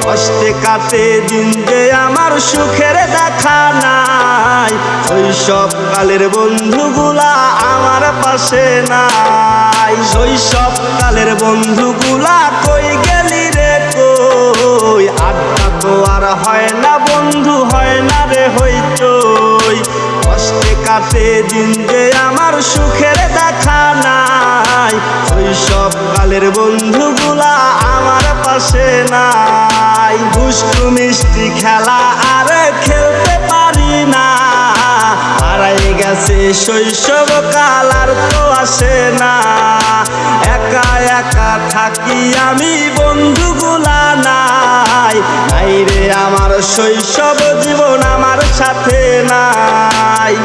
কষ্টে কাটে দিন যে আমার সুখের দেখা নাই। শৈশবকালের বন্ধুগুলা আমার পাশে নাই। শৈশবকালের বন্ধুগুলা কই গেলি রে কই? আড্ডা তো আর হয় না বন্ধু, হয় না রে হইচই। কষ্টে কাটে দিন যে আমার সুখের দেখা নাই। শৈশবকালের বন্ধুগুলা আমার পাশে নাই। দুষ্টু মিষ্টি খেলা আর খেলতে পারি না। হারাই গেছে শৈশবকাল আর তো আসে না। একা একা থাকি আমি বন্ধুগুলা নাই। নাই রে আমার শৈশব জীবন আমার সাথে নাই।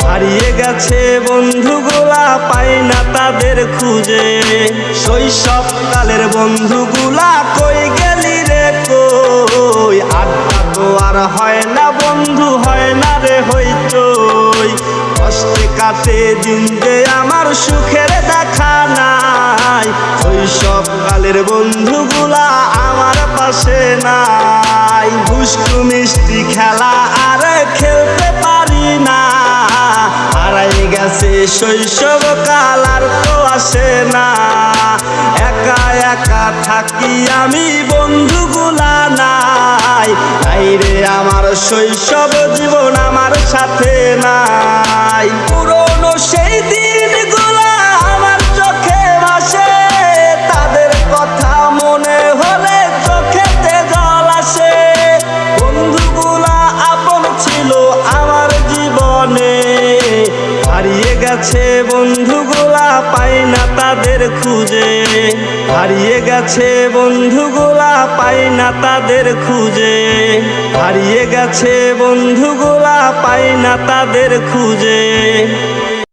হারিয়ে গেছে বন্ধুগুলা পাই না তাদের খুঁজে। শৈশবকালের বন্ধুগুলা কই গেলি রে কই? আড্ডা তো আর হয় না বন্ধু, হয় না রে হইচই। কষ্টে কাটে দিন যে আমার সুখের দেখা নাই। শৈশবকালের বন্ধুগুলা আমার পাশে নাই। দুষ্টু মিষ্টি খেলা আর খেলতে পারি না। হারাই গেছে শৈশবকাল আর তো আসে না। একা একা থাকি আমি বন্ধুগুলা নাই। নাই রে আমার শৈশব জীবন আমার সাথে নাই। পুরনো সেই দিনগুলা আমার চোখে ভাসে। তাদের কথা মনে হলে চোখেতে জল আসে। বন্ধুগুলা আপন ছিল আমার জীবনে। হারিয়ে গেছে বন্ধুগুলা পাই না তাদের খুঁজে। হারিয়ে গেছে বন্ধুগুলা পাই না তাদের খুঁজে। হারিয়ে গেছে বন্ধুগুলা পাই না তাদের খুঁজে।